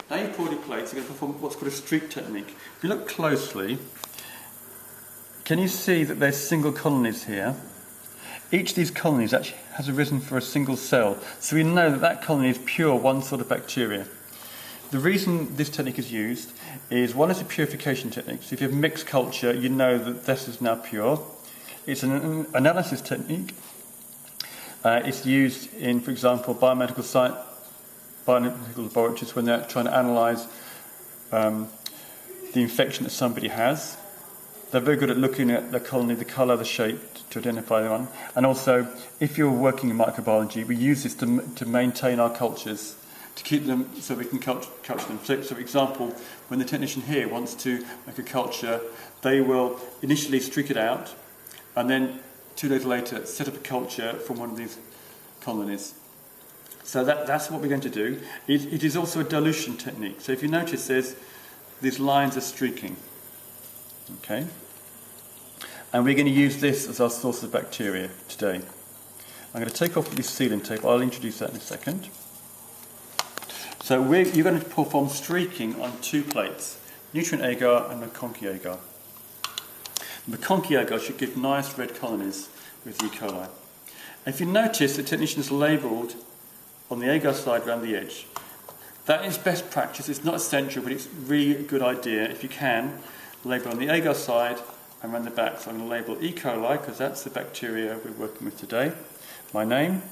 Now you've poured your plates, you're going to perform what's called a streak technique. If you look closely, can you see that there's single colonies here? Each of these colonies actually has arisen for a single cell, so we know that that colony is pure one sort of bacteria. The reason this technique is used is, one is a purification technique. So if you have mixed culture, you know that this is now pure. It's an analysis technique. It's used in, for example, biomedical laboratories when they're trying to analyse the infection that somebody has. They're very good at looking at the colony, the colour, the shape to identify the one. And also, if you're working in microbiology, we use this to maintain our cultures, to keep them so we can culture them. So, for example, when the technician here wants to make a culture, they will initially streak it out, and then 2 days later set up a culture from one of these colonies. So that's what we're going to do. It is also a dilution technique. So if you notice, these lines are streaking. Okay? And we're going to use this as our source of bacteria today. I'm going to take off this sealing tape. I'll introduce that in a second. So you're going to perform streaking on 2 plates, nutrient agar and McConkey agar. McConkey agar should give nice red colonies with E. coli. And if you notice, the technician has labelled on the agar side around the edge. That is best practice. It's not essential, but it's really a good idea. If you can, label on the agar side and around the back. So I'm going to label E. coli, because that's the bacteria we're working with today. My name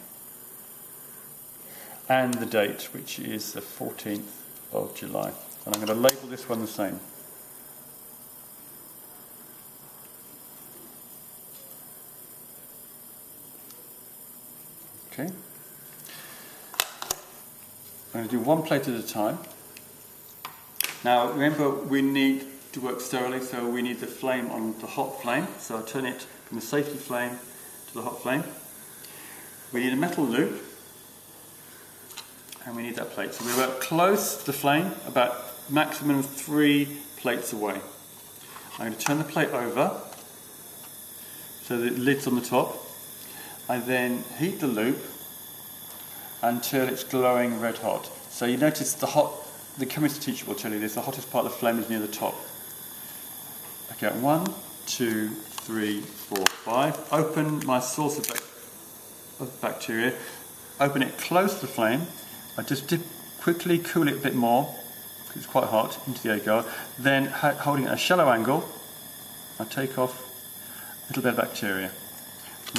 and the date, which is the 14th of July. And I'm going to label this one the same. Okay. I'm going to do 1 plate at a time. Now remember, we need to work sterilely, so we need the flame on the hot flame. So I'll turn it from the safety flame to the hot flame. We need a metal loop, and we need that plate. So we work close to the flame, about maximum 3 plates away. I'm going to turn the plate over so that the lid's on the top. I then heat the loop until it's glowing red hot. So you notice the chemistry teacher will tell you this, the hottest part of the flame is near the top. Okay, 1, 2, 3, 4, 5. Open my source of bacteria, open it close to the flame. I just quickly cool it a bit more, because it's quite hot, into the agar. Then, holding it at a shallow angle, I take off a little bit of bacteria.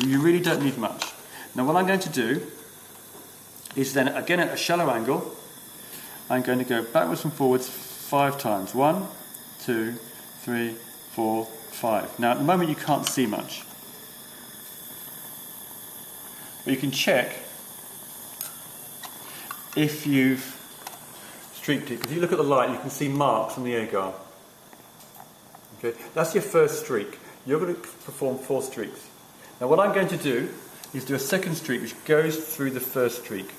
You really don't need much. Now what I'm going to do is then, again at a shallow angle, I'm going to go backwards and forwards 5 times. 1, 2, 3, 4, 5. Now at the moment you can't see much. But you can check if you've streaked it. If you look at the light, you can see marks on the agar. Okay, that's your first streak. You're going to perform 4 streaks. Now what I'm going to do is do a second streak which goes through the first streak.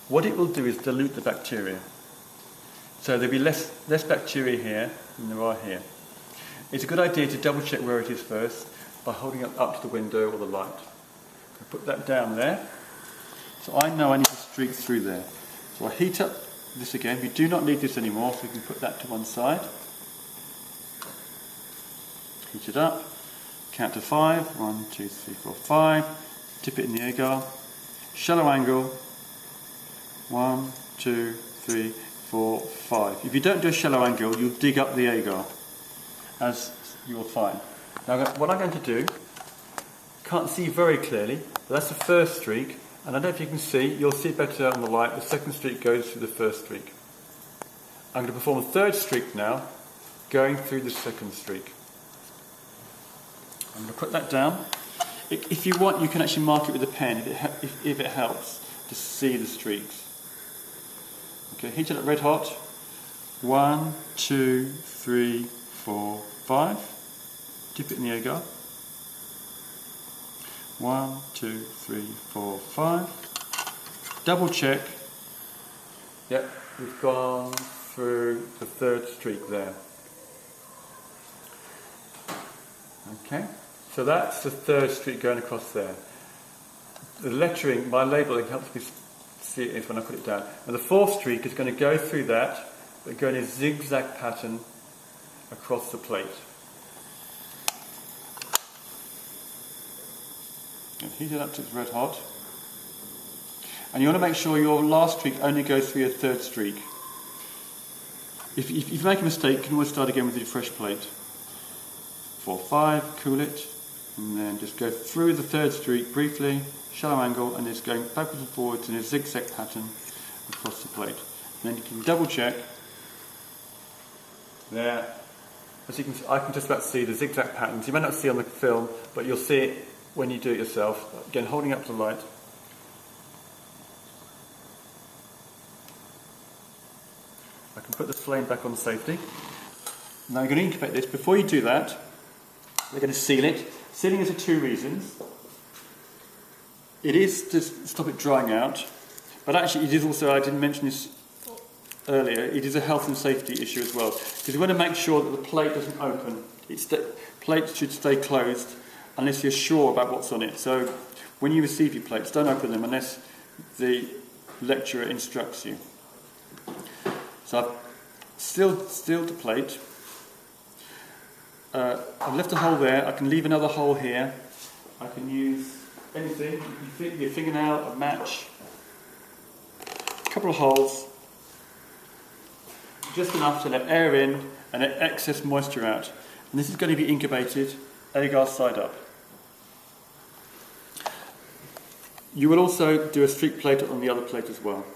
What it will do is dilute the bacteria. So there'll be less bacteria here than there are here. It's a good idea to double check where it is first by holding it up to the window or the light. I put that down there. So I know I need to streak through there. So I heat up this again. We do not need this anymore, so we can put that to one side. Heat it up. Count to 5. 1, 2, 3, 4, 5. Dip it in the agar. Shallow angle. 1, 2, 3, 4, 5. If you don't do a shallow angle, you'll dig up the agar, as you will find. Now what I'm going to do, can't see very clearly, but that's the first streak, and I don't know if you can see, you'll see better on the light, the second streak goes through the first streak. I'm going to perform a third streak now, going through the second streak. I'm going to put that down. If you want, you can actually mark it with a pen if it helps to see the streaks. Okay, heat it up red hot. 1, 2, 3, 4, 5. Dip it in the agar. 1, 2, 3, 4, 5. Double check. Yep, we've gone through the third streak there. Okay, so that's the third streak going across there. The lettering, my labelling helps me see it when I put it down. And the fourth streak is going to go through that but go in a zigzag pattern across the plate. Heat it up to it's red hot. And you want to make sure your last streak only goes through your third streak. If you make a mistake, you can always start again with your fresh plate. 4, 5, cool it, and then just go through the third streak briefly, shallow angle, and just going backwards and forwards in a zigzag pattern across the plate. And then you can double check. There, as you can, I can just about see the zigzag patterns. You may not see on the film, but you'll see it when you do it yourself. Again, holding up to the light. I can put the flame back on safety. Now I'm going to incubate this. Before you do that, we're going to seal it. Sealing is for 2 reasons. It is to stop it drying out, but actually it is also, I didn't mention this earlier, it is a health and safety issue as well. Because you want to make sure that the plate doesn't open. Plates should stay closed unless you're sure about what's on it. So when you receive your plates, don't open them unless the lecturer instructs you. So I've sealed the plate. I've left a hole there. I can leave another hole here. I can use anything. You can fit your fingernail, a match, a couple of holes, just enough to let air in and let excess moisture out. And this is going to be incubated agar side up. You will also do a streak plate on the other plate as well.